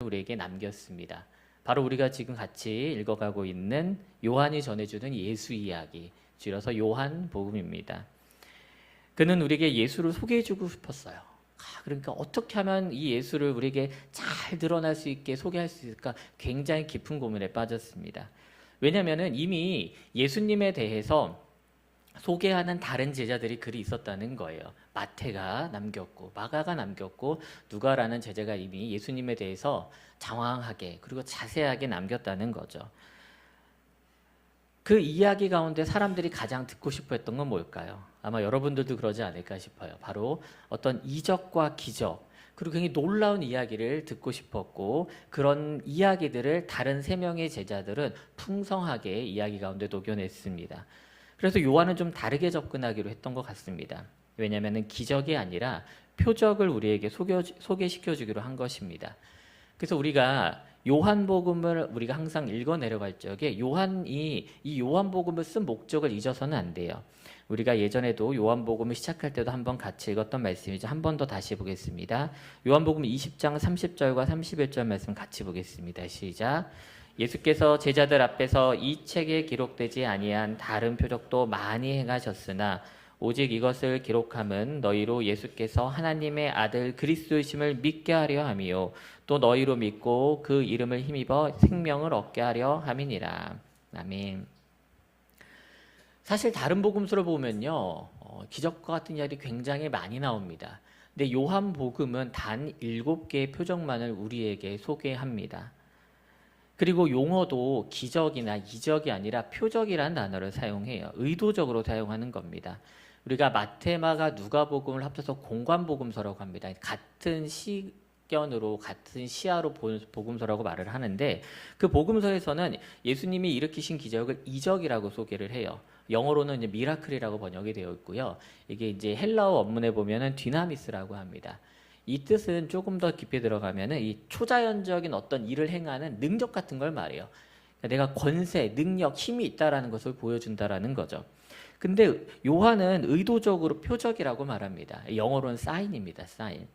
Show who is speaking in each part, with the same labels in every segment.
Speaker 1: 우리에게 남겼습니다. 바로 우리가 지금 같이 읽어가고 있는 요한이 전해주는 예수 이야기, 줄여서 요한복음입니다. 그는 우리에게 예수를 소개해주고 싶었어요. 그러니까 어떻게 하면 이 예수를 우리에게 잘 드러날 수 있게 소개할 수 있을까 굉장히 깊은 고민에 빠졌습니다. 왜냐하면 이미 예수님에 대해서 소개하는 다른 제자들이 글이 있었다는 거예요. 마태가 남겼고 마가가 남겼고 누가라는 제자가 이미 예수님에 대해서 장황하게 그리고 자세하게 남겼다는 거죠. 그 이야기 가운데 사람들이 가장 듣고 싶어 했던 건 뭘까요? 아마 여러분들도 그러지 않을까 싶어요. 바로 어떤 이적과 기적, 그리고 굉장히 놀라운 이야기를 듣고 싶었고, 그런 이야기들을 다른 세 명의 제자들은 풍성하게 이야기 가운데 녹여냈습니다. 그래서 요한은 좀 다르게 접근하기로 했던 것 같습니다. 왜냐하면 기적이 아니라 표적을 우리에게 소개시켜주기로 한 것입니다. 그래서 우리가 요한복음을 우리가 항상 읽어 내려갈 적에 요한이 이 요한복음을 쓴 목적을 잊어서는 안 돼요. 우리가 예전에도 요한복음을 시작할 때도 한번 같이 읽었던 말씀이죠. 한 번 더 다시 보겠습니다. 요한복음 20장 30절과 31절 말씀 같이 보겠습니다. 시작. 예수께서 제자들 앞에서 이 책에 기록되지 아니한 다른 표적도 많이 행하셨으나 오직 이것을 기록함은 너희로 예수께서 하나님의 아들 그리스도이심을 믿게 하려 함이요 또 너희로 믿고 그 이름을 힘입어 생명을 얻게 하려 함이니라. 아멘. 사실 다른 복음서를 보면요, 기적과 같은 이야기 굉장히 많이 나옵니다. 근데 요한복음은 단 7개의 표적만을 우리에게 소개합니다. 그리고 용어도 기적이나 이적이 아니라 표적이라는 단어를 사용해요. 의도적으로 사용하는 겁니다. 우리가 마태, 마가, 누가복음을 합쳐서 공관복음서라고 합니다. 같은 시견으로 같은 시야로 본 복음서라고 말을 하는데, 그 복음서에서는 예수님이 일으키신 기적을 이적이라고 소개를 해요. 영어로는 이제 미라클이라고 번역이 되어 있고요. 이게 이제 헬라어 원문에 보면은 디나미스라고 합니다. 이 뜻은 조금 더 깊이 들어가면은 이 초자연적인 어떤 일을 행하는 능력 같은 걸 말해요. 그러니까 내가 권세, 능력, 힘이 있다라는 것을 보여준다라는 거죠. 근데 요한은 의도적으로 표적이라고 말합니다. 영어로는 사인입니다. 사인.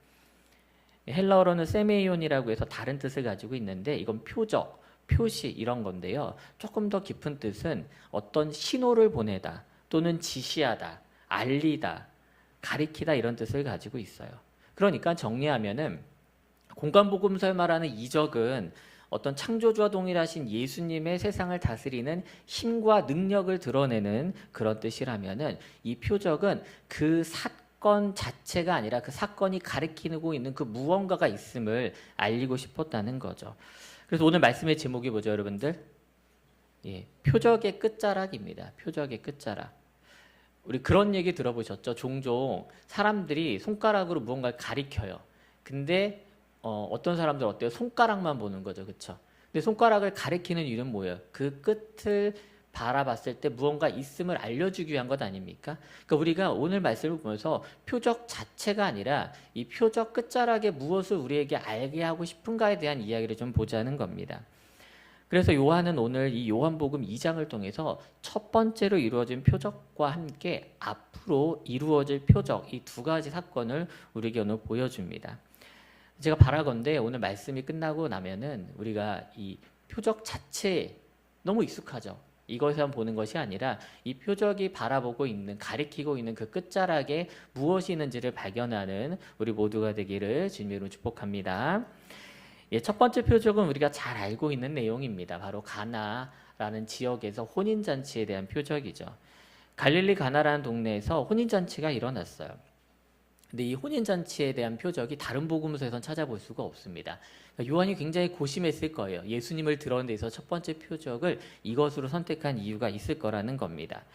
Speaker 1: 헬라어로는 세메이온이라고 해서 다른 뜻을 가지고 있는데 이건 표적, 표시 이런 건데요. 조금 더 깊은 뜻은 어떤 신호를 보내다 또는 지시하다, 알리다, 가리키다 이런 뜻을 가지고 있어요. 그러니까 정리하면은 공관복음서에 말하는 이적은 어떤 창조주와 동일하신 예수님의 세상을 다스리는 힘과 능력을 드러내는 그런 뜻이라면은 이 표적은 그 사건 자체가 아니라 그 사건이 가리키고 있는 그 무언가가 있음을 알리고 싶었다는 거죠. 그래서 오늘 말씀의 제목이 뭐죠, 여러분들? 예, 표적의 끝자락입니다. 표적의 끝자락. 우리 그런 얘기 들어보셨죠? 종종 사람들이 손가락으로 무언가를 가리켜요. 근데 어떤 사람들 어때요? 손가락만 보는 거죠. 그렇죠? 근데 손가락을 가리키는 이유는 뭐예요? 그 끝을 바라봤을 때 무언가 있음을 알려주기 위한 것 아닙니까? 그러니까 우리가 오늘 말씀을 보면서 표적 자체가 아니라 이 표적 끝자락에 무엇을 우리에게 알게 하고 싶은가에 대한 이야기를 좀 보자는 겁니다. 그래서 요한은 오늘 이 요한복음 2장을 통해서 첫 번째로 이루어진 표적과 함께 앞으로 이루어질 표적, 이 두 가지 사건을 우리에게 오늘 보여줍니다. 제가 바라건대 오늘 말씀이 끝나고 나면은 우리가 이 표적 자체에 너무 익숙하죠. 이것에만 보는 것이 아니라 이 표적이 바라보고 있는, 가리키고 있는 그 끝자락에 무엇이 있는지를 발견하는 우리 모두가 되기를 주님으로 축복합니다. 예, 첫 번째 표적은 우리가 잘 알고 있는 내용입니다. 바로 가나라는 지역에서 혼인잔치에 대한 표적이죠. 갈릴리 가나라는 동네에서 혼인잔치가 일어났어요. 근데 이 혼인잔치에 대한 표적이 다른 복음서에선 찾아볼 수가 없습니다. 그러니까 요한이 굉장히 고심했을 거예요. 예수님을 드러낸 데서 첫 번째 표적을 이것으로 선택한 이유가 있을 거라는 겁니다.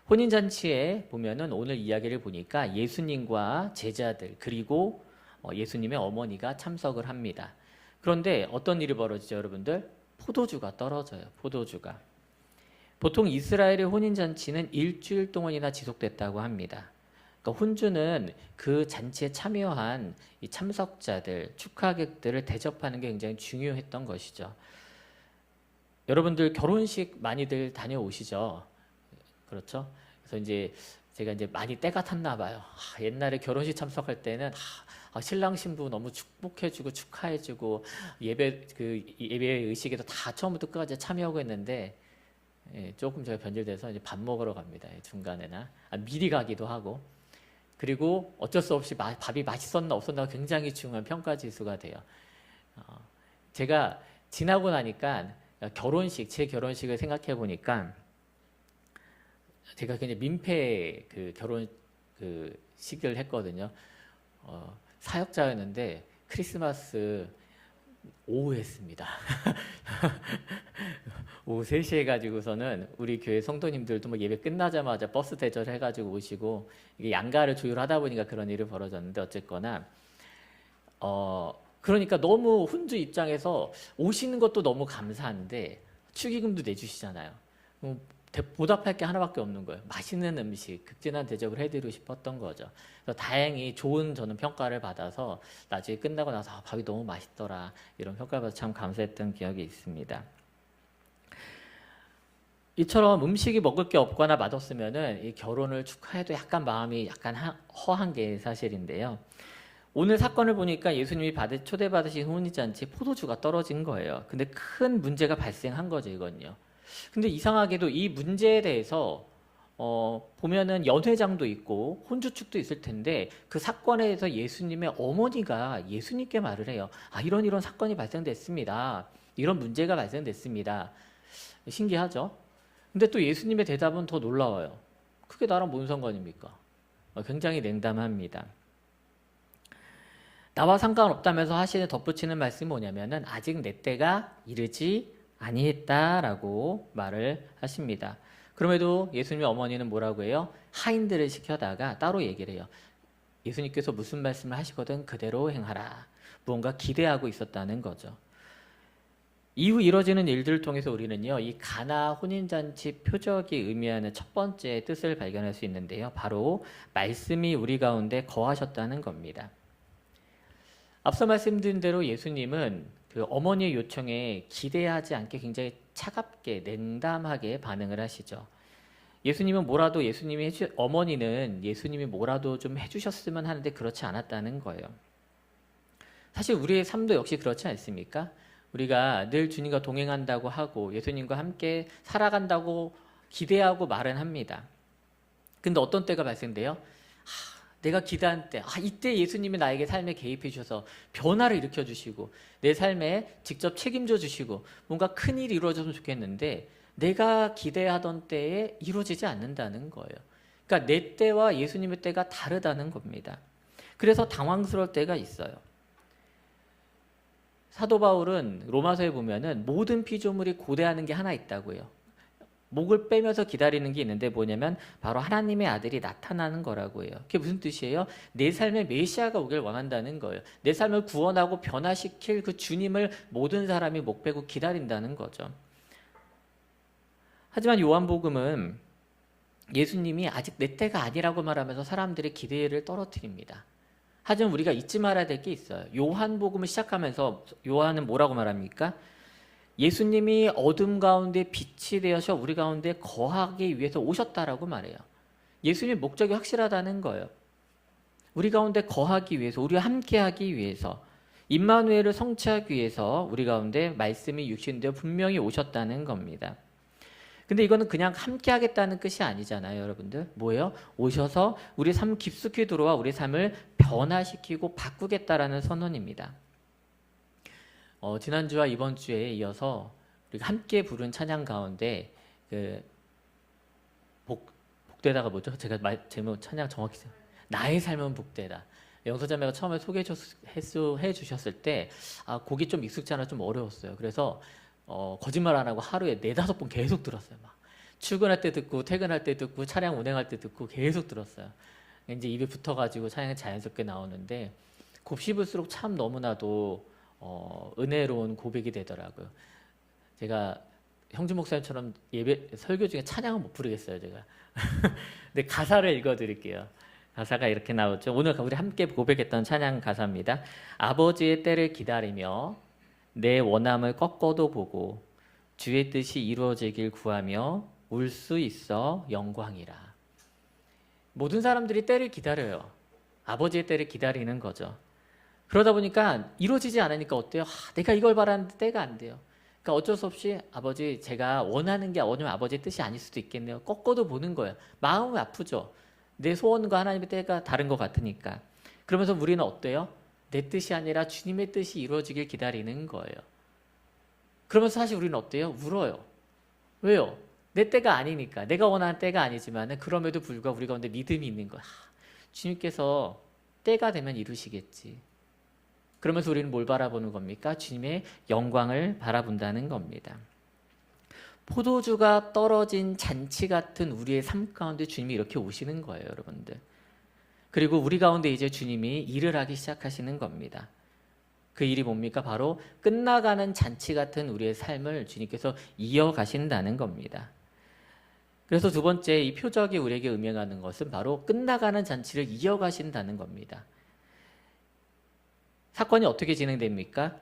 Speaker 1: 혼인잔치에 보면은 오늘 이야기를 보니까 예수님과 제자들 그리고 예수님의 어머니가 참석을 합니다. 그런데 어떤 일이 벌어지죠, 여러분들? 포도주가 떨어져요. 포도주가. 보통 이스라엘의 혼인잔치는 일주일 동안이나 지속됐다고 합니다. 그러니까 혼주는 그 잔치에 참여한 이 참석자들, 축하객들을 대접하는 게 굉장히 중요했던 것이죠. 여러분들 결혼식 많이들 다녀오시죠? 그렇죠? 그래서 이제 제가 이제 많이 때가 탔나 봐요. 옛날에 결혼식 참석할 때는 신랑 신부 너무 축복해주고 축하해주고 예배 의식에도 다 처음부터 끝까지 참여하고 했는데 조금 제가 변질돼서 이제 밥 먹으러 갑니다. 중간에나 미리 가기도 하고 그리고 어쩔 수 없이 밥이 맛있었나 없었나가 굉장히 중요한 평가 지수가 돼요. 제가 지나고 나니까 제 결혼식을 생각해 보니까 제가 굉장히 민폐 결혼식을 했거든요. 사역자였는데 크리스마스 오후 했습니다. 오후 3시 해가지고서는 우리 교회 성도님들도 뭐 예배 끝나자마자 버스 대절 해가지고 오시고 이게 양가를 조율하다 보니까 그런 일이 벌어졌는데 어쨌거나 그러니까 너무 혼주 입장에서 오시는 것도 너무 감사한데 축의금도 내주시잖아요. 보답할 게 하나밖에 없는 거예요. 맛있는 음식, 극진한 대접을 해드리고 싶었던 거죠. 그래서 다행히 좋은 저는 평가를 받아서 나중에 끝나고 나서 밥이 너무 맛있더라 이런 평가를 받아서 참 감사했던 기억이 있습니다. 이처럼 음식이 먹을 게 없거나 맛없으면은 이 결혼을 축하해도 약간 마음이 약간 허한 게 사실인데요. 오늘 사건을 보니까 예수님이 초대받으신 혼인잔치 포도주가 떨어진 거예요. 근데 큰 문제가 발생한 거죠, 이건요. 근데 이상하게도 이 문제에 대해서 보면은 연회장도 있고 혼주 축도 있을 텐데 그 사건에 대해서 예수님의 어머니가 예수님께 말을 해요. 이런 사건이 발생됐습니다. 이런 문제가 발생됐습니다. 신기하죠? 근데 또 예수님의 대답은 더 놀라워요. 그게 나랑 뭔 상관입니까? 굉장히 냉담합니다. 나와 상관없다면서 하시는 덧붙이는 말씀이 뭐냐면은 아직 내 때가 이르지 아니했다라고 말을 하십니다. 그럼에도 예수님의 어머니는 뭐라고 해요? 하인들을 시켜다가 따로 얘기를 해요. 예수님께서 무슨 말씀을 하시거든 그대로 행하라. 무언가 기대하고 있었다는 거죠. 이후 이뤄지는 일들을 통해서 우리는요, 이 가나 혼인잔치 표적이 의미하는 첫 번째 뜻을 발견할 수 있는데요. 바로 말씀이 우리 가운데 거하셨다는 겁니다. 앞서 말씀드린 대로 예수님은 그 어머니의 요청에 기대하지 않게 굉장히 차갑게 냉담하게 반응을 하시죠. 어머니는 예수님이 뭐라도 좀 해주셨으면 하는데 그렇지 않았다는 거예요. 사실 우리의 삶도 역시 그렇지 않습니까? 우리가 늘 주님과 동행한다고 하고 예수님과 함께 살아간다고 기대하고 말은 합니다. 근데 어떤 때가 발생돼요? 내가 기대한 때, 이때 예수님이 나에게 삶에 개입해 주셔서 변화를 일으켜 주시고 내 삶에 직접 책임져 주시고 뭔가 큰일이 이루어졌으면 좋겠는데 내가 기대하던 때에 이루어지지 않는다는 거예요. 그러니까 내 때와 예수님의 때가 다르다는 겁니다. 그래서 당황스러울 때가 있어요. 사도 바울은 로마서에 보면은 모든 피조물이 고대하는 게 하나 있다고요. 목을 빼면서 기다리는 게 있는데 뭐냐면 바로 하나님의 아들이 나타나는 거라고 해요. 그게 무슨 뜻이에요? 내 삶에 메시아가 오길 원한다는 거예요. 내 삶을 구원하고 변화시킬 그 주님을 모든 사람이 목 빼고 기다린다는 거죠. 하지만 요한복음은 예수님이 아직 내 때가 아니라고 말하면서 사람들의 기대를 떨어뜨립니다. 하지만 우리가 잊지 말아야 될 게 있어요. 요한복음을 시작하면서 요한은 뭐라고 말합니까? 예수님이 어둠 가운데 빛이 되어서 우리 가운데 거하기 위해서 오셨다라고 말해요. 예수님의 목적이 확실하다는 거예요. 우리 가운데 거하기 위해서, 우리와 함께하기 위해서, 임마누엘을 성취하기 위해서 우리 가운데 말씀이 육신되어 분명히 오셨다는 겁니다. 근데 이거는 그냥 함께하겠다는 뜻이 아니잖아요, 여러분들. 뭐예요? 오셔서 우리 삶 깊숙이 들어와 우리 삶을 변화시키고 바꾸겠다라는 선언입니다. 지난주와 이번 주에 이어서 우리가 함께 부른 찬양 가운데 복되다가 뭐죠? 제가 제목 찬양 정확히 나의 삶은 복되다. 영서자매가 처음에 소개해 주셨을 때 곡이 좀 익숙지 않아 좀 어려웠어요. 그래서 거짓말 안 하고 하루에 4-5번 계속 들었어요. 막 출근할 때 듣고 퇴근할 때 듣고 차량 운행할 때 듣고 계속 들었어요. 이제 입에 붙어가지고 찬양이 자연스럽게 나오는데 곱씹을수록 참 너무나도 은혜로운 고백이 되더라고요. 제가 형준 목사님처럼 설교 중에 찬양은 못 부르겠어요, 제가. 근데 가사를 읽어드릴게요. 가사가 이렇게 나오죠. 오늘 우리 함께 고백했던 찬양 가사입니다. 아버지의 때를 기다리며 내 원함을 꺾어도 보고 주의 뜻이 이루어지길 구하며 울 수 있어 영광이라. 모든 사람들이 때를 기다려요. 아버지의 때를 기다리는 거죠. 그러다 보니까 이루어지지 않으니까 어때요? 내가 이걸 바라는데 때가 안 돼요. 그러니까 어쩔 수 없이 아버지 제가 원하는 게 오늘 아버지의 뜻이 아닐 수도 있겠네요. 꺾어도 보는 거예요. 마음은 아프죠. 내 소원과 하나님의 때가 다른 것 같으니까. 그러면서 우리는 어때요? 내 뜻이 아니라 주님의 뜻이 이루어지길 기다리는 거예요. 그러면서 사실 우리는 어때요? 울어요. 왜요? 내 때가 아니니까. 내가 원하는 때가 아니지만 그럼에도 불구하고 우리 가운데 믿음이 있는 거야. 주님께서 때가 되면 이루시겠지. 그러면서 우리는 뭘 바라보는 겁니까? 주님의 영광을 바라본다는 겁니다. 포도주가 떨어진 잔치 같은 우리의 삶 가운데 주님이 이렇게 오시는 거예요, 여러분들. 그리고 우리 가운데 이제 주님이 일을 하기 시작하시는 겁니다. 그 일이 뭡니까? 바로 끝나가는 잔치 같은 우리의 삶을 주님께서 이어가신다는 겁니다. 그래서 두 번째 이 표적이 우리에게 의미하는 것은 바로 끝나가는 잔치를 이어가신다는 겁니다. 사건이 어떻게 진행됩니까?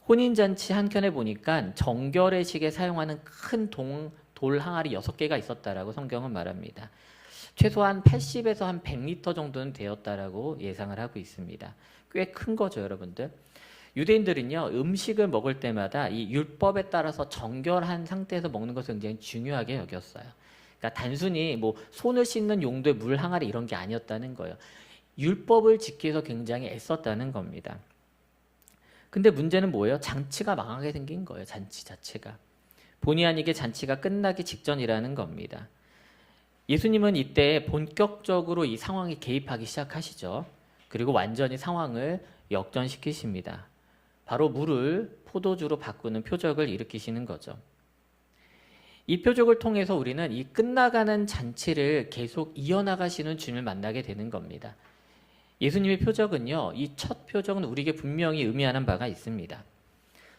Speaker 1: 혼인잔치 한켠에 보니까 정결의식에 사용하는 큰 돌 항아리 6개가 있었다라고 성경은 말합니다. 최소한 80에서 한 100리터 정도는 되었다라고 예상을 하고 있습니다. 꽤 큰 거죠, 여러분들. 유대인들은요, 음식을 먹을 때마다 이 율법에 따라서 정결한 상태에서 먹는 것을 굉장히 중요하게 여겼어요. 그러니까 단순히 뭐 손을 씻는 용도의 물 항아리 이런 게 아니었다는 거예요. 율법을 지키기 위해서 굉장히 애썼다는 겁니다. 근데 문제는 뭐예요? 잔치가 망하게 생긴 거예요. 잔치 자체가. 본의 아니게 잔치가 끝나기 직전이라는 겁니다. 예수님은 이때 본격적으로 이 상황에 개입하기 시작하시죠. 그리고 완전히 상황을 역전시키십니다. 바로 물을 포도주로 바꾸는 표적을 일으키시는 거죠. 이 표적을 통해서 우리는 이 끝나가는 잔치를 계속 이어나가시는 주님을 만나게 되는 겁니다. 예수님의 표적은요, 이 첫 표적은 우리에게 분명히 의미하는 바가 있습니다.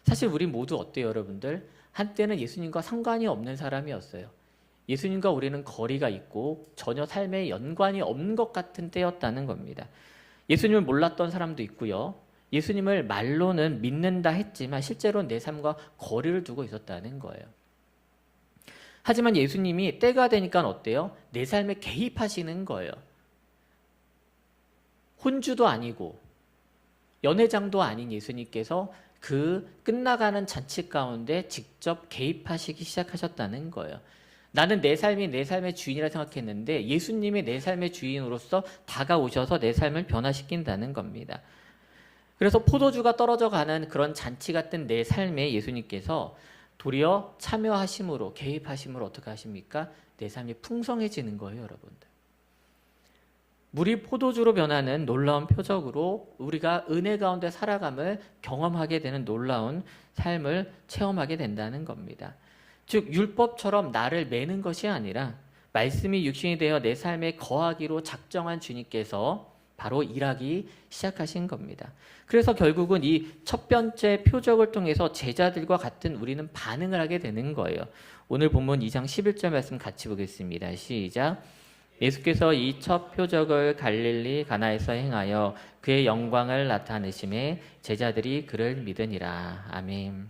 Speaker 1: 사실 우리 모두 어때요, 여러분들? 한때는 예수님과 상관이 없는 사람이었어요. 예수님과 우리는 거리가 있고 전혀 삶에 연관이 없는 것 같은 때였다는 겁니다. 예수님을 몰랐던 사람도 있고요. 예수님을 말로는 믿는다 했지만 실제로는 내 삶과 거리를 두고 있었다는 거예요. 하지만 예수님이 때가 되니까 어때요? 내 삶에 개입하시는 거예요. 혼주도 아니고 연회장도 아닌 예수님께서 그 끝나가는 잔치 가운데 직접 개입하시기 시작하셨다는 거예요. 나는 내 삶이 내 삶의 주인이라 생각했는데 예수님이 내 삶의 주인으로서 다가오셔서 내 삶을 변화시킨다는 겁니다. 그래서 포도주가 떨어져 가는 그런 잔치 같은 내 삶에 예수님께서 도리어 참여하심으로 개입하심으로 어떻게 하십니까? 내 삶이 풍성해지는 거예요, 여러분들. 물이 포도주로 변하는 놀라운 표적으로 우리가 은혜 가운데 살아감을 경험하게 되는 놀라운 삶을 체험하게 된다는 겁니다. 즉 율법처럼 나를 매는 것이 아니라 말씀이 육신이 되어 내 삶에 거하기로 작정한 주님께서 바로 일하기 시작하신 겁니다. 그래서 결국은 이 첫 번째 표적을 통해서 제자들과 같은 우리는 반응을 하게 되는 거예요. 오늘 본문 2장 11절 말씀 같이 보겠습니다. 시작. 예수께서 이 첫 표적을 갈릴리 가나에서 행하여 그의 영광을 나타내심에 제자들이 그를 믿으니라. 아멘.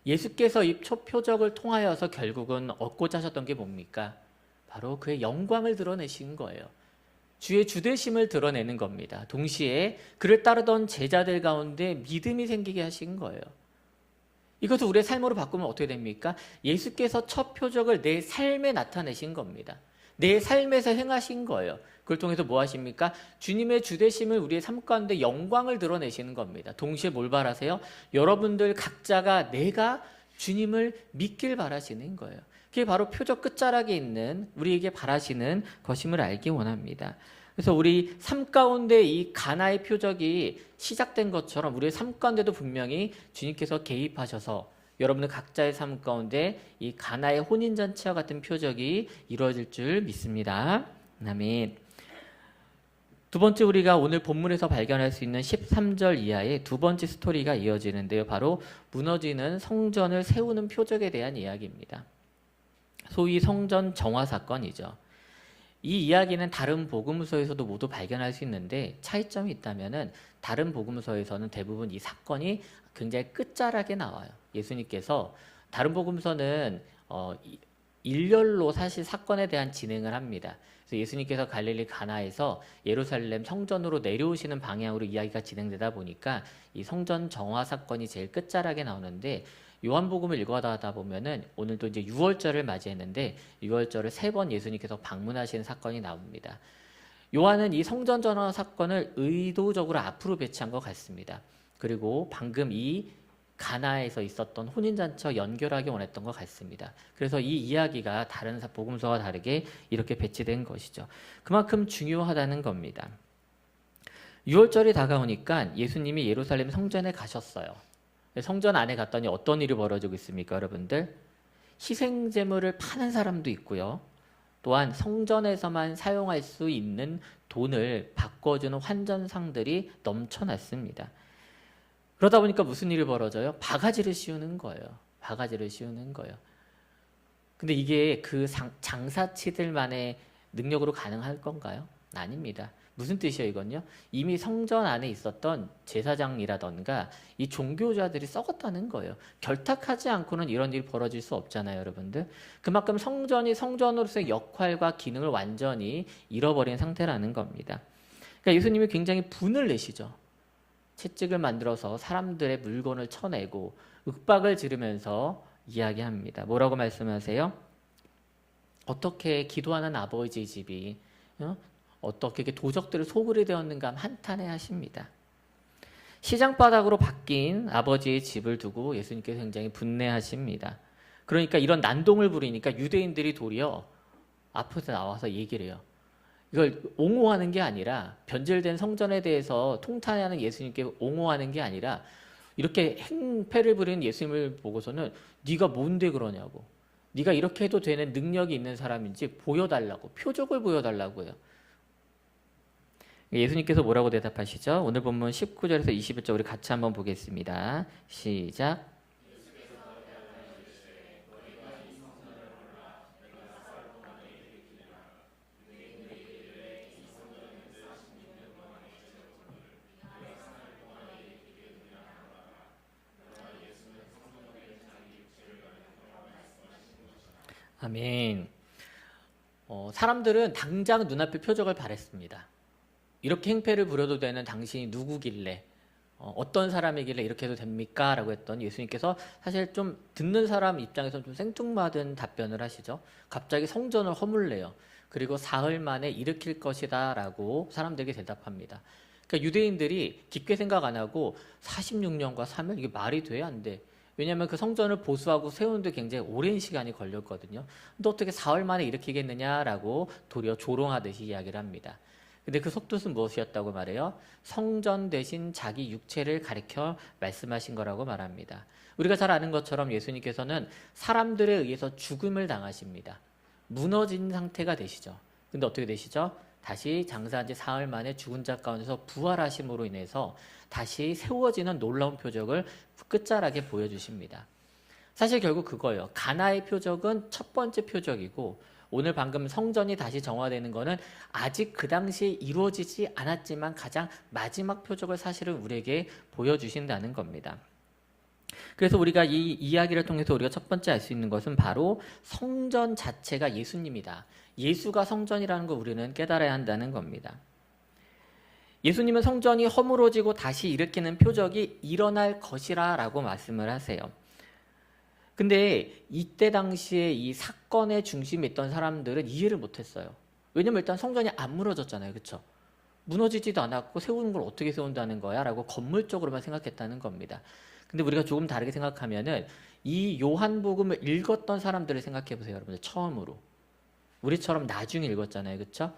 Speaker 1: 예수께서 이 첫 표적을 통하여서 결국은 얻고자 하셨던 게 뭡니까? 바로 그의 영광을 드러내신 거예요. 주의 주되심을 드러내는 겁니다. 동시에 그를 따르던 제자들 가운데 믿음이 생기게 하신 거예요. 이것을 우리의 삶으로 바꾸면 어떻게 됩니까? 예수께서 첫 표적을 내 삶에 나타내신 겁니다. 내 삶에서 행하신 거예요. 그걸 통해서 뭐 하십니까? 주님의 주되심을 우리의 삶 가운데 영광을 드러내시는 겁니다. 동시에 뭘 바라세요? 여러분들 각자가 내가 주님을 믿길 바라시는 거예요. 그게 바로 표적 끝자락에 있는 우리에게 바라시는 것임을 알기 원합니다. 그래서 우리 삶 가운데 이 가나의 표적이 시작된 것처럼 우리의 삶 가운데도 분명히 주님께서 개입하셔서 여러분들 각자의 삶 가운데 이 가나의 혼인잔치와 같은 표적이 이루어질 줄 믿습니다. 아멘. 두 번째 우리가 오늘 본문에서 발견할 수 있는 13절 이하의 두 번째 스토리가 이어지는데요. 바로 무너지는 성전을 세우는 표적에 대한 이야기입니다. 소위 성전 정화 사건이죠. 이 이야기는 다른 복음서에서도 모두 발견할 수 있는데 차이점이 있다면은 다른 복음서에서는 대부분 이 사건이 굉장히 끝자락에 나와요. 예수님께서 다른 복음서는 일렬로 사실 사건에 대한 진행을 합니다. 그래서 예수님께서 갈릴리 가나에서 예루살렘 성전으로 내려오시는 방향으로 이야기가 진행되다 보니까 이 성전 정화 사건이 제일 끝자락에 나오는데, 요한복음을 읽어가다 보면은 오늘도 이제 유월절을 맞이했는데 유월절을 3번 예수님께서 방문하시는 사건이 나옵니다. 요한은 이 성전 정화 사건을 의도적으로 앞으로 배치한 것 같습니다. 그리고 방금 이 가나에서 있었던 혼인잔치와 연결하기 원했던 것 같습니다. 그래서 이 이야기가 다른 복음서와 다르게 이렇게 배치된 것이죠. 그만큼 중요하다는 겁니다. 6월절이 다가오니까 예수님이 예루살렘 성전에 가셨어요. 성전 안에 갔더니 어떤 일이 벌어지고 있습니까, 여러분들? 희생제물을 파는 사람도 있고요. 또한 성전에서만 사용할 수 있는 돈을 바꿔주는 환전상들이 넘쳐났습니다. 그러다 보니까 무슨 일이 벌어져요? 바가지를 씌우는 거예요. 바가지를 씌우는 거예요. 근데 이게 그 장사치들만의 능력으로 가능할 건가요? 아닙니다. 무슨 뜻이에요, 이건요? 이미 성전 안에 있었던 제사장이라던가 이 종교자들이 썩었다는 거예요. 결탁하지 않고는 이런 일이 벌어질 수 없잖아요, 여러분들. 그만큼 성전이 성전으로서의 역할과 기능을 완전히 잃어버린 상태라는 겁니다. 그러니까 예수님이 굉장히 분을 내시죠. 채찍을 만들어서 사람들의 물건을 쳐내고 윽박을 지르면서 이야기합니다. 뭐라고 말씀하세요? 어떻게 기도하는 아버지의 집이 어떻게 도적들을 소굴이 되었는가 한탄해 하십니다. 시장바닥으로 바뀐 아버지의 집을 두고 예수님께서 굉장히 분내하십니다. 그러니까 이런 난동을 부리니까 유대인들이 도리어 앞에서 나와서 얘기를 해요. 이걸 옹호하는 게 아니라, 변질된 성전에 대해서 통탄하는 예수님께 옹호하는 게 아니라 이렇게 행패를 부리는 예수님을 보고서는 네가 뭔데 그러냐고, 네가 이렇게 해도 되는 능력이 있는 사람인지 보여달라고, 표적을 보여달라고 해요. 예수님께서 뭐라고 대답하시죠? 오늘 본문 19절에서 21절 우리 같이 한번 보겠습니다. 시작. 아멘. 사람들은 당장 눈앞에 표적을 바랬습니다. 이렇게 행패를 부려도 되는 당신이 누구길래, 어떤 사람이길래 이렇게 해도 됩니까? 라고 했더니 예수님께서 사실 좀 듣는 사람 입장에서는 좀 생뚱맞은 답변을 하시죠. 갑자기 성전을 허물래요. 그리고 사흘 만에 일으킬 것이다 라고 사람들에게 대답합니다. 그러니까 유대인들이 깊게 생각 안 하고 46년과 3일, 이게 말이 돼? 안 돼? 왜냐하면 그 성전을 보수하고 세우는데 굉장히 오랜 시간이 걸렸거든요. 근데 어떻게 사흘 만에 일으키겠느냐라고 도리어 조롱하듯이 이야기를 합니다. 근데 그 속뜻은 무엇이었다고 말해요? 성전 대신 자기 육체를 가리켜 말씀하신 거라고 말합니다. 우리가 잘 아는 것처럼 예수님께서는 사람들에 의해서 죽음을 당하십니다. 무너진 상태가 되시죠. 근데 어떻게 되시죠? 다시 장사한 지 사흘 만에 죽은 자 가운데서 부활하심으로 인해서 다시 세워지는 놀라운 표적을 끝자락에 보여주십니다. 사실 결국 그거예요. 가나의 표적은 첫 번째 표적이고, 오늘 방금 성전이 다시 정화되는 것은 아직 그 당시에 이루어지지 않았지만 가장 마지막 표적을 사실은 우리에게 보여주신다는 겁니다. 그래서 우리가 이 이야기를 통해서 우리가 첫 번째 알 수 있는 것은 바로 성전 자체가 예수님이다. 예수가 성전이라는 걸 우리는 깨달아야 한다는 겁니다. 예수님은 성전이 허물어지고 다시 일으키는 표적이 일어날 것이라 라고 말씀을 하세요. 근데 이때 당시에 이 사건의 중심에 있던 사람들은 이해를 못했어요. 왜냐면 일단 성전이 안 무너졌잖아요. 그렇죠? 무너지지도 않았고 세우는 걸 어떻게 세운다는 거야? 라고 건물적으로만 생각했다는 겁니다. 근데 우리가 조금 다르게 생각하면은 이 요한복음을 읽었던 사람들을 생각해 보세요. 여러분들 처음으로. 우리처럼 나중에 읽었잖아요. 그렇죠?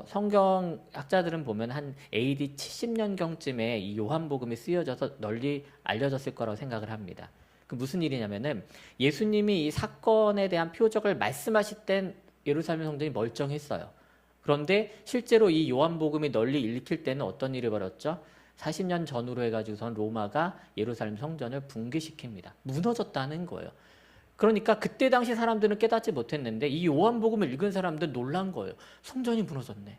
Speaker 1: 성경학자들은 보면 한 AD 70년경쯤에 이 요한복음이 쓰여져서 널리 알려졌을 거라고 생각을 합니다. 그 무슨 일이냐면은 예수님이 이 사건에 대한 표적을 말씀하실 땐 예루살렘 성전이 멀쩡했어요. 그런데 실제로 이 요한복음이 널리 읽힐 때는 어떤 일이 벌었죠? 40년 전으로 해가지고선 로마가 예루살렘 성전을 붕괴시킵니다. 무너졌다는 거예요. 그러니까 그때 당시 사람들은 깨닫지 못했는데 이 요한복음을 읽은 사람들은 놀란 거예요. 성전이 무너졌네.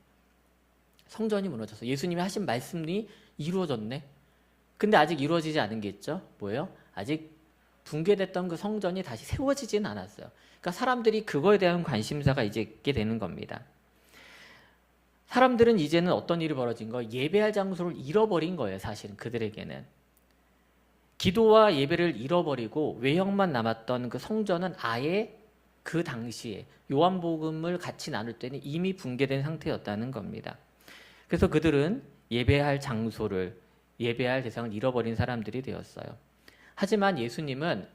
Speaker 1: 성전이 무너졌어. 예수님이 하신 말씀이 이루어졌네. 근데 아직 이루어지지 않은 게 있죠. 뭐예요? 아직 붕괴됐던 그 성전이 다시 세워지진 않았어요. 그러니까 사람들이 그거에 대한 관심사가 이제 있게 되는 겁니다. 사람들은 이제는 어떤 일이 벌어진 거예요? 예배할 장소를 잃어버린 거예요. 사실은 그들에게는. 기도와 예배를 잃어버리고 외형만 남았던 그 성전은 아예 그 당시에 요한복음을 같이 나눌 때는 이미 붕괴된 상태였다는 겁니다. 그래서 그들은 예배할 장소를, 예배할 대상을 잃어버린 사람들이 되었어요. 하지만 예수님은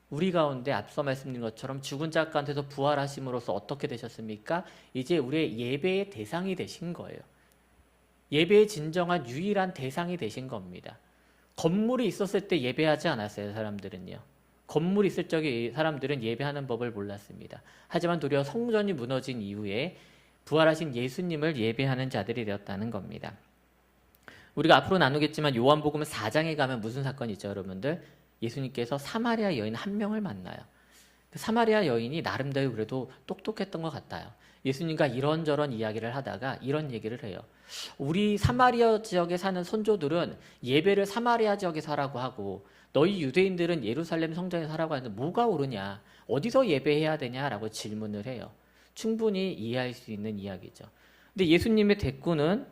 Speaker 1: 우리 가운데 앞서 말씀드린 것처럼 죽은 자 가운데서 부활하심으로써 어떻게 되셨습니까? 이제 우리의 예배의 대상이 되신 거예요. 예배의 진정한 유일한 대상이 되신 겁니다. 건물이 있었을 때 예배하지 않았어요, 사람들은요. 건물이 있을 적에 사람들은 예배하는 법을 몰랐습니다. 하지만 도리어 성전이 무너진 이후에 부활하신 예수님을 예배하는 자들이 되었다는 겁니다. 우리가 앞으로 나누겠지만 요한복음 4장에 가면 무슨 사건이 있죠, 여러분들? 예수님께서 사마리아 여인 한 명을 만나요. 그 사마리아 여인이 나름대로 그래도 똑똑했던 것 같아요. 예수님과 이런저런 이야기를 하다가 이런 얘기를 해요. 우리 사마리아 지역에 사는 선조들은 예배를 사마리아 지역에서 하라고 하고 너희 유대인들은 예루살렘 성전에서 하라고 하는데 뭐가 옳으냐? 어디서 예배해야 되냐라고 질문을 해요. 충분히 이해할 수 있는 이야기죠. 근데 예수님의 대꾸는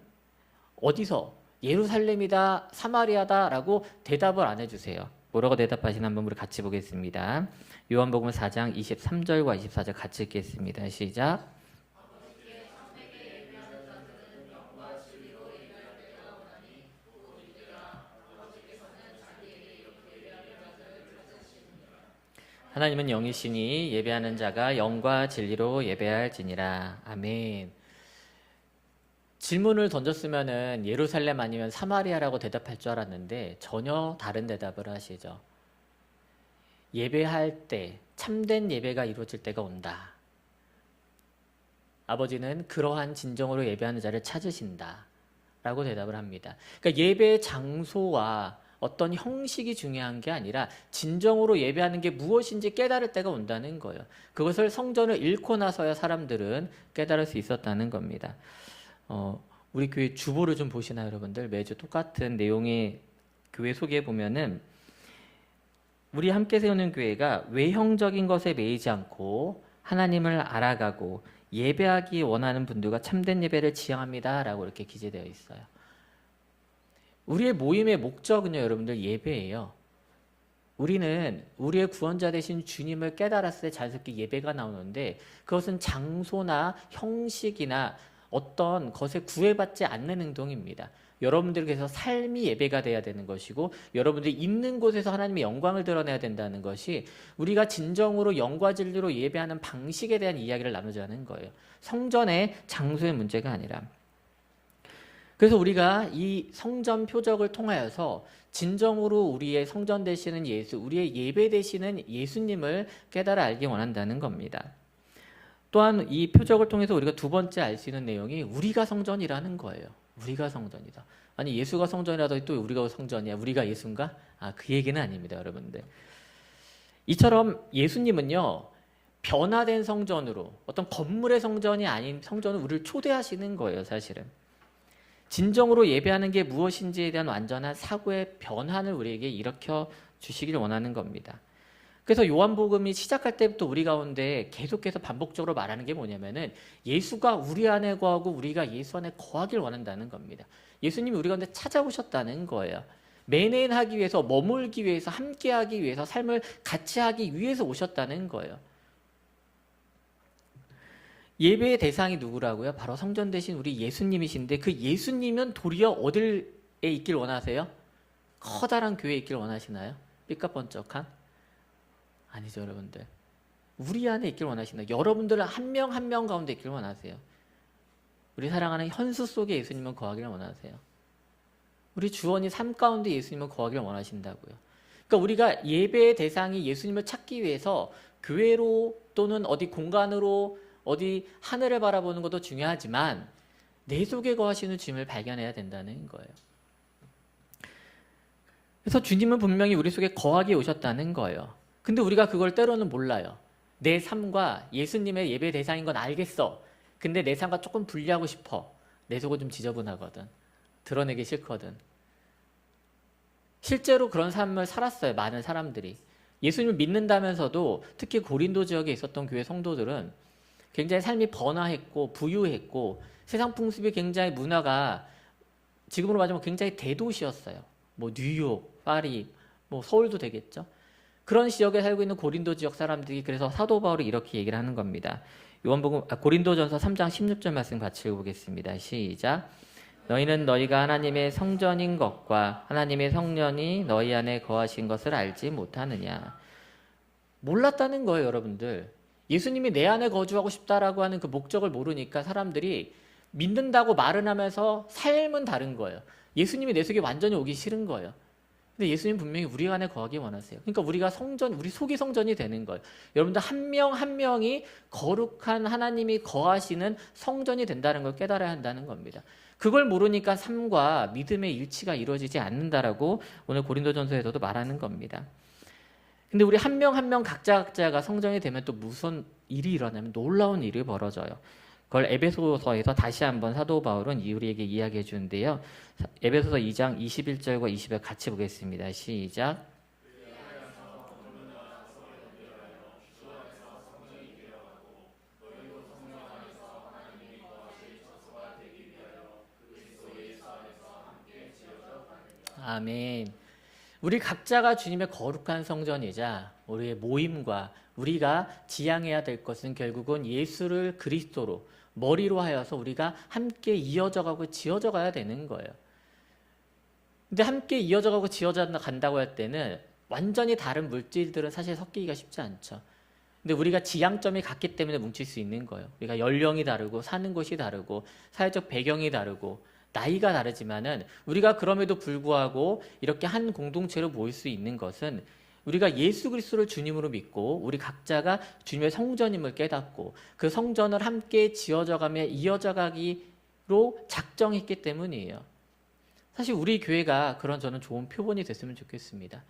Speaker 1: 어디서? 예루살렘이다, 사마리아다라고 대답을 안 해주세요. 뭐라고 대답하시나 한번 우리 같이 보겠습니다. 요한복음 4장 23절과 24절 같이 읽겠습니다. 시작. 하나님은 영이시니 예배하는 자가 영과 진리로 예배할지니라. 아멘. 질문을 던졌으면은 예루살렘 아니면 사마리아라고 대답할 줄 알았는데 전혀 다른 대답을 하시죠. 예배할 때, 참된 예배가 이루어질 때가 온다. 아버지는 그러한 진정으로 예배하는 자를 찾으신다. 라고 대답을 합니다. 그러니까 예배의 장소와 어떤 형식이 중요한 게 아니라 진정으로 예배하는 게 무엇인지 깨달을 때가 온다는 거예요. 그것을 성전을 잃고 나서야 사람들은 깨달을 수 있었다는 겁니다. 우리 교회 주보를 좀 보시나요, 여러분들? 매주 똑같은 내용의 교회 소개해 보면은 우리 함께 세우는 교회가 외형적인 것에 매이지 않고 하나님을 알아가고 예배하기 원하는 분들과 참된 예배를 지향합니다라고 이렇게 기재되어 있어요. 우리의 모임의 목적은요, 여러분들 예배예요. 우리는 우리의 구원자 되신 주님을 깨달았을 때 자연스럽게 예배가 나오는데 그것은 장소나 형식이나 어떤 것에 구애받지 않는 행동입니다. 여러분들께서 삶이 예배가 돼야 되는 것이고 여러분들이 있는 곳에서 하나님의 영광을 드러내야 된다는 것이 우리가 진정으로 영과 진리로 예배하는 방식에 대한 이야기를 나누자는 거예요. 성전의 장소의 문제가 아니라. 그래서 우리가 이 성전 표적을 통하여서 진정으로 우리의 성전 되시는 예수, 우리의 예배 되시는 예수님을 깨달아 알기 원한다는 겁니다. 또한 이 표적을 통해서 우리가 두 번째 알 수 있는 내용이 우리가 성전이라는 거예요. 우리가 성전이다. 아니 예수가 성전이라더니 또 우리가 성전이야. 우리가 예수인가? 그 얘기는 아닙니다, 여러분들. 이처럼 예수님은요. 변화된 성전으로 어떤 건물의 성전이 아닌 성전으로 우리를 초대하시는 거예요, 사실은. 진정으로 예배하는 게 무엇인지에 대한 완전한 사고의 변환을 우리에게 일으켜 주시길 원하는 겁니다. 그래서 요한복음이 시작할 때부터 우리 가운데 계속해서 반복적으로 말하는 게 뭐냐면은 예수가 우리 안에 거하고 우리가 예수 안에 거하길 원한다는 겁니다. 예수님이 우리 가운데 찾아오셨다는 거예요. 매너하기 위해서, 머물기 위해서, 함께하기 위해서, 삶을 같이 하기 위해서 오셨다는 거예요. 예배의 대상이 누구라고요? 바로 성전 대신 우리 예수님이신데 그 예수님은 도리어 어디에 있길 원하세요? 커다란 교회에 있길 원하시나요? 삐까번쩍한? 아니죠, 여러분들. 우리 안에 있길 원하신다. 여러분들은 한 명 한 명 가운데 있길 원하세요. 우리 사랑하는 현수 속에 예수님은 거하기를 원하세요. 우리 주원이 삶 가운데 예수님은 거하기를 원하신다고요. 그러니까 우리가 예배의 대상이 예수님을 찾기 위해서 교회로 또는 어디 공간으로 어디 하늘을 바라보는 것도 중요하지만 내 속에 거하시는 주님을 발견해야 된다는 거예요. 그래서 주님은 분명히 우리 속에 거하게 오셨다는 거예요. 근데 우리가 그걸 때로는 몰라요. 내 삶과 예수님의 예배 대상인 건 알겠어. 근데 내 삶과 조금 분리하고 싶어. 내 속은 좀 지저분하거든. 드러내기 싫거든. 실제로 그런 삶을 살았어요. 많은 사람들이. 예수님을 믿는다면서도 특히 고린도 지역에 있었던 교회 성도들은 굉장히 삶이 번화했고 부유했고 세상 풍습이 굉장히 문화가 지금으로 말하면 굉장히 대도시였어요. 뭐 뉴욕, 파리, 뭐 서울도 되겠죠. 그런 지역에 살고 있는 고린도 지역 사람들이 그래서 사도 바울이 이렇게 얘기를 하는 겁니다. 고린도전서 3장 16절 말씀 같이 읽어보겠습니다. 시작. 너희는 너희가 하나님의 성전인 것과 하나님의 성령이 너희 안에 거하신 것을 알지 못하느냐. 몰랐다는 거예요, 여러분들. 예수님이 내 안에 거주하고 싶다라고 하는 그 목적을 모르니까 사람들이 믿는다고 말은 하면서 삶은 다른 거예요. 예수님이 내 속에 완전히 오기 싫은 거예요. 근데 예수님 분명히 우리 안에 거하기 원하세요. 그러니까 우리가 우리 속이 성전이 되는 거예요. 여러분들 한 명 한 명이 거룩한 하나님이 거하시는 성전이 된다는 걸 깨달아야 한다는 겁니다. 그걸 모르니까 삶과 믿음의 일치가 이루어지지 않는다라고 오늘 고린도전서에서도 말하는 겁니다. 근데 우리 한 명 한 명 각자가 성전이 되면 또 무슨 일이 일어나면 놀라운 일이 벌어져요. 그걸 에베소서에서 다시 한번 사도 바울은 우리에게 이야기해 주는데요. 에베소서 2장 21절과 20절 같이 보겠습니다. 시작. 아멘. 우리 각자가 주님의 거룩한 성전이자 우리의 모임과 우리가 지향해야 될 것은 결국은 예수를 그리스도로 머리로 하여서 우리가 함께 이어져 가고 지어져 가야 되는 거예요. 근데 함께 이어져 가고 지어져 간다고 할 때는 완전히 다른 물질들은 사실 섞이기가 쉽지 않죠. 근데 우리가 지향점이 같기 때문에 뭉칠 수 있는 거예요. 우리가 연령이 다르고 사는 곳이 다르고 사회적 배경이 다르고 나이가 다르지만은 우리가 그럼에도 불구하고 이렇게 한 공동체로 모일 수 있는 것은 우리가 예수 그리스도를 주님으로 믿고 우리 각자가 주님의 성전임을 깨닫고 그 성전을 함께 지어져가며 이어져가기로 작정했기 때문이에요. 사실 우리 교회가 그런 저는 좋은 표본이 됐으면 좋겠습니다.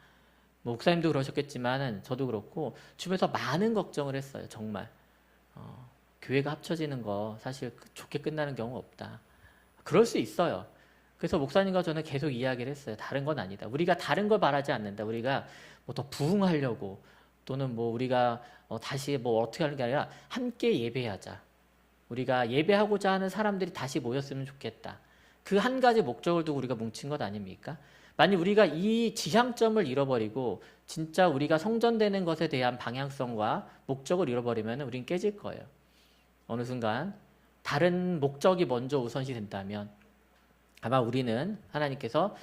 Speaker 1: 목사님도 그러셨겠지만 저도 그렇고 주변에서 많은 걱정을 했어요. 정말 교회가 합쳐지는 거 사실 좋게 끝나는 경우 없다. 그럴 수 있어요. 그래서 목사님과 저는 계속 이야기를 했어요. 다른 건 아니다. 우리가 다른 걸 바라지 않는다. 우리가 뭐 더 부흥하려고 또는 뭐 우리가 다시 뭐 어떻게 하는 게 아니라 함께 예배하자. 우리가 예배하고자 하는 사람들이 다시 모였으면 좋겠다. 그 한 가지 목적을 두고 우리가 뭉친 것 아닙니까? 만약 우리가 이 지향점을 잃어버리고 진짜 우리가 성전되는 것에 대한 방향성과 목적을 잃어버리면 우린 깨질 거예요. 어느 순간 다른 목적이 먼저 우선시 된다면 아마 우리는 하나님께서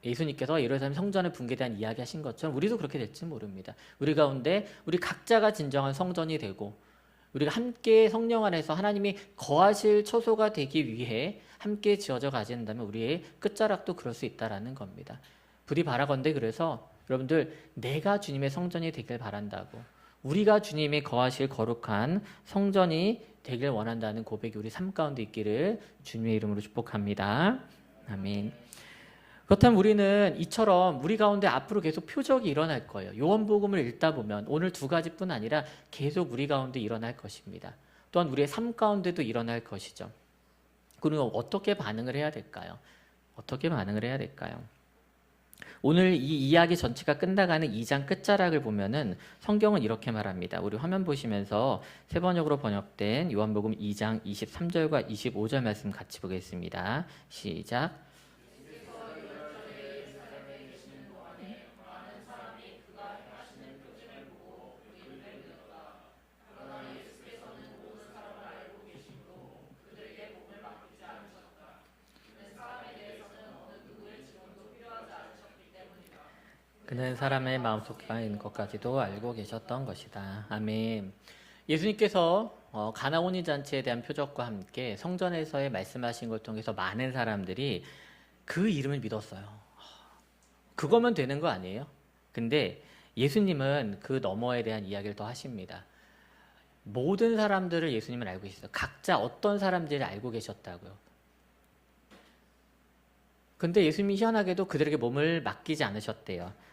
Speaker 1: 예수님께서 예루살렘 성전의 붕괴에 대한 이야기 하신 것처럼 우리도 그렇게 될지 모릅니다. 우리 가운데 우리 각자가 진정한 성전이 되고 우리가 함께 성령 안에서 하나님이 거하실 처소가 되기 위해 함께 지어져 가진다면 우리의 끝자락도 그럴 수 있다라는 겁니다. 부디 바라건대 그래서 여러분들 내가 주님의 성전이 되길 바란다고 우리가 주님이 거하실 거룩한 성전이 되길 원한다는 고백이 우리 삶 가운데 있기를 주님의 이름으로 축복합니다. 아멘. 그렇다면 우리는 이처럼 우리 가운데 앞으로 계속 표적이 일어날 거예요. 요한복음을 읽다 보면 오늘 두 가지뿐 아니라 계속 우리 가운데 일어날 것입니다. 또한 우리의 삶 가운데도 일어날 것이죠. 그리고 어떻게 반응을 해야 될까요? 어떻게 반응을 해야 될까요? 오늘 이 이야기 전체가 끝나가는 2장 끝자락을 보면은 성경은 이렇게 말합니다. 우리 화면 보시면서 세 번역으로 번역된 요한복음 2장 23절과 25절 말씀 같이 보겠습니다. 시작. 그는 사람의 마음속에 있는 것까지도 알고 계셨던 것이다. 아멘. 예수님께서 가나오니 잔치에 대한 표적과 함께 성전에서의 말씀하신 걸 통해서 많은 사람들이 그 이름을 믿었어요. 그거면 되는 거 아니에요? 근데 예수님은 그 너머에 대한 이야기를 더 하십니다. 모든 사람들을 예수님은 알고 계셨어요. 각자 어떤 사람들을 알고 계셨다고요. 근데 예수님이 희한하게도 그들에게 몸을 맡기지 않으셨대요.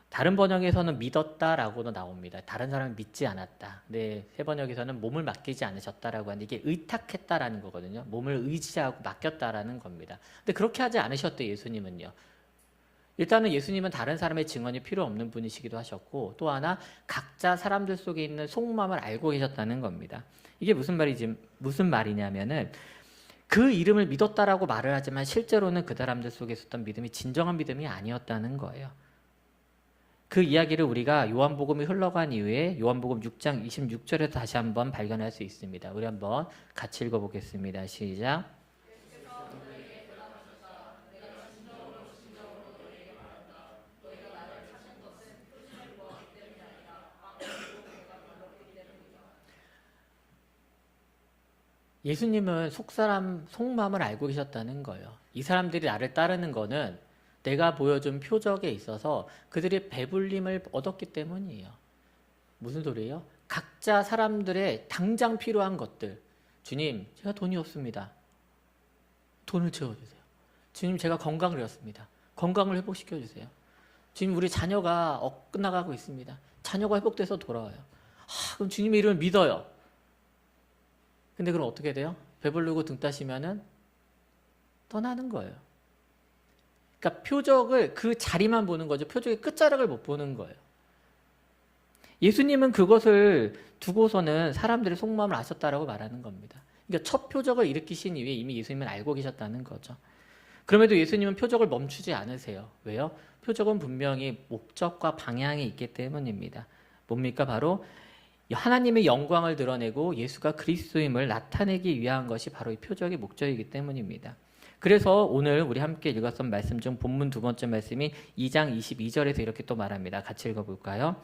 Speaker 1: 다른 번역에서는 믿었다라고도 나옵니다. 다른 사람을 믿지 않았다. 네, 세 번역에서는 몸을 맡기지 않으셨다라고 하는데 이게 의탁했다라는 거거든요. 몸을 의지하고 맡겼다라는 겁니다. 근데 그렇게 하지 않으셨대요. 예수님은요. 일단은 예수님은 다른 사람의 증언이 필요 없는 분이시기도 하셨고, 또 하나 각자 사람들 속에 있는 속마음을 알고 계셨다는 겁니다. 이게 무슨 말이냐면은 그 이름을 믿었다라고 말을 하지만 실제로는 그 사람들 속에 있었던 믿음이 진정한 믿음이 아니었다는 거예요. 그 이야기를 우리가 요한복음이 흘러간 이후에 요한복음 6장 26절에서 다시 한번 발견할 수 있습니다. 우리 한번 같이 읽어보겠습니다. 시작. 예수님은 속마음을 알고 계셨다는 거예요. 이 사람들이 나를 따르는 거는 내가 보여준 표적에 있어서 그들이 배불림을 얻었기 때문이에요. 무슨 소리예요? 각자 사람들의 당장 필요한 것들. 주님, 제가 돈이 없습니다. 돈을 채워주세요. 주님, 제가 건강을 잃었습니다. 건강을 회복시켜주세요. 주님, 우리 자녀가 엇나가고 있습니다. 자녀가 회복돼서 돌아와요. 그럼 주님의 이름을 믿어요. 근데 그럼 어떻게 돼요? 배부르고 등 따시면은 떠나는 거예요. 그러니까 표적을 그 자리만 보는 거죠. 표적의 끝자락을 못 보는 거예요. 예수님은 그것을 두고서는 사람들의 속마음을 아셨다라고 말하는 겁니다. 그러니까 첫 표적을 일으키신 이후에 이미 예수님은 알고 계셨다는 거죠. 그럼에도 예수님은 표적을 멈추지 않으세요. 왜요? 표적은 분명히 목적과 방향이 있기 때문입니다. 뭡니까? 바로 하나님의 영광을 드러내고 예수가 그리스도임을 나타내기 위한 것이 바로 이 표적의 목적이기 때문입니다. 그래서 오늘 우리 함께 읽었던 말씀 중 본문 두 번째 말씀이 2장 22절에서 이렇게 또 말합니다. 같이 읽어볼까요?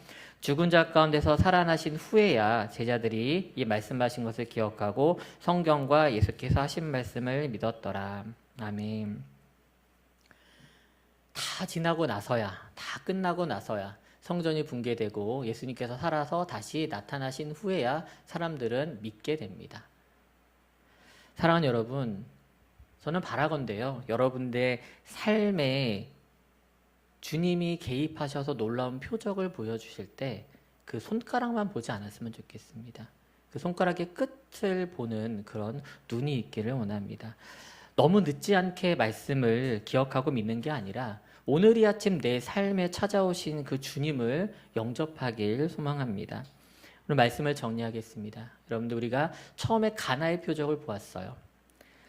Speaker 1: 죽은 자 가운데서 살아나신 후에야 제자들이 이 말씀하신 것을 기억하고 성경과 예수께서 하신 말씀을 믿었더라. 아멘. 다 지나고 나서야, 다 끝나고 나서야 성전이 붕괴되고 예수님께서 살아서 다시 나타나신 후에야 사람들은 믿게 됩니다. 사랑하는 여러분, 저는 바라건대요. 여러분들의 삶에 주님이 개입하셔서 놀라운 표적을 보여주실 때 그 손가락만 보지 않았으면 좋겠습니다. 그 손가락의 끝을 보는 그런 눈이 있기를 원합니다. 너무 늦지 않게 말씀을 기억하고 믿는 게 아니라 오늘 이 아침 내 삶에 찾아오신 그 주님을 영접하길 소망합니다. 오늘 말씀을 정리하겠습니다. 여러분들, 우리가 처음에 가나의 표적을 보았어요.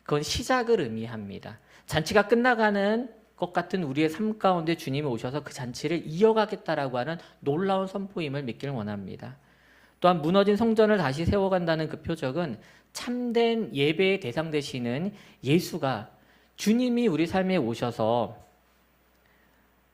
Speaker 1: 그건 시작을 의미합니다. 잔치가 끝나가는 것 같은 우리의 삶 가운데 주님이 오셔서 그 잔치를 이어가겠다라고 하는 놀라운 선포임을 믿기를 원합니다. 또한 무너진 성전을 다시 세워간다는 그 표적은 참된 예배의 대상 되시는 예수가, 주님이 우리 삶에 오셔서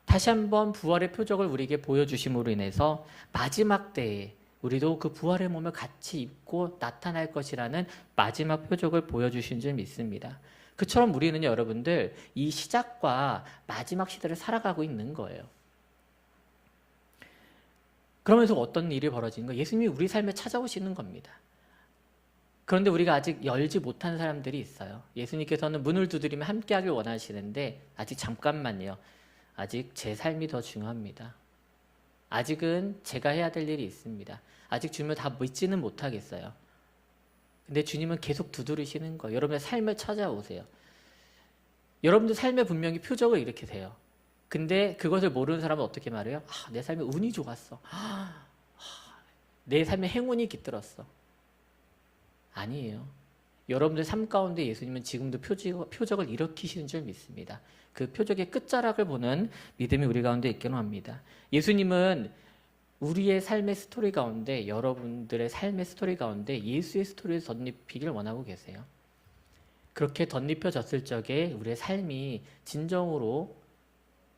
Speaker 1: 다시 한번 부활의 표적을 우리에게 보여주심으로 인해서 마지막 때에 우리도 그 부활의 몸을 같이 입고 나타날 것이라는 마지막 표적을 보여주신 줄 믿습니다. 그처럼 우리는 여러분들 이 시작과 마지막 시대를 살아가고 있는 거예요. 그러면서 어떤 일이 벌어지는 거예요? 예수님이 우리 삶에 찾아오시는 겁니다. 그런데 우리가 아직 열지 못한 사람들이 있어요. 예수님께서는 문을 두드리며 함께하길 원하시는데 아직 잠깐만요. 아직 제 삶이 더 중요합니다. 아직은 제가 해야 될 일이 있습니다. 아직 주님을 다 믿지는 못하겠어요. 근데 주님은 계속 두드리시는 거예요. 여러분의 삶을 찾아오세요. 여러분들 삶에 분명히 표적을 일으키세요. 근데 그것을 모르는 사람은 어떻게 말해요? 내 삶에 운이 좋았어. 내 삶에 행운이 깃들었어. 아니에요. 여러분들 삶 가운데 예수님은 지금도 표적을 일으키시는 줄 믿습니다. 그 표적의 끝자락을 보는 믿음이 우리 가운데 있기는 합니다. 예수님은 우리의 삶의 스토리 가운데, 여러분들의 삶의 스토리 가운데 예수의 스토리를 덧입히길 원하고 계세요. 그렇게 덧입혀졌을 적에 우리의 삶이 진정으로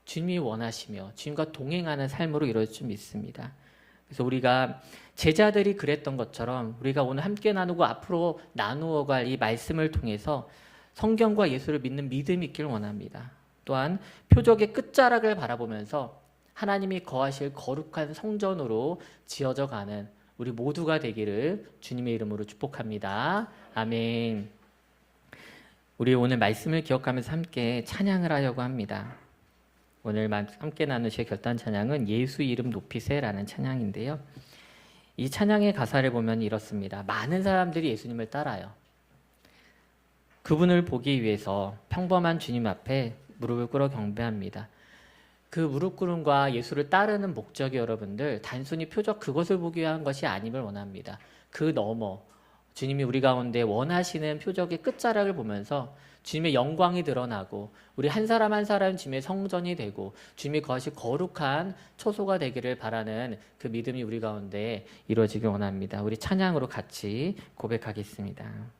Speaker 1: 주님이 원하시며 주님과 동행하는 삶으로 이루어질 줄 믿습니다. 그래서 우리가 제자들이 그랬던 것처럼 우리가 오늘 함께 나누고 앞으로 나누어갈 이 말씀을 통해서 성경과 예수를 믿는 믿음이 있길 원합니다. 또한 표적의 끝자락을 바라보면서 하나님이 거하실 거룩한 성전으로 지어져 가는 우리 모두가 되기를 주님의 이름으로 축복합니다. 아멘. 우리 오늘 말씀을 기억하면서 함께 찬양을 하려고 합니다. 오늘 함께 나누실 결단 찬양은 예수 이름 높이세라는 찬양인데요. 이 찬양의 가사를 보면 이렇습니다. 많은 사람들이 예수님을 따라요. 그분을 보기 위해서 평범한 주님 앞에 무릎을 꿇어 경배합니다. 그 무릎 꿇음과 예수를 따르는 목적이 여러분들 단순히 표적 그것을 보기 위한 것이 아님을 원합니다. 그 너머 주님이 우리 가운데 원하시는 표적의 끝자락을 보면서 주님의 영광이 드러나고 우리 한 사람 한 사람 주님의 성전이 되고 주님이 그것이 거룩한 초소가 되기를 바라는 그 믿음이 우리 가운데 이루어지길 원합니다. 우리 찬양으로 같이 고백하겠습니다.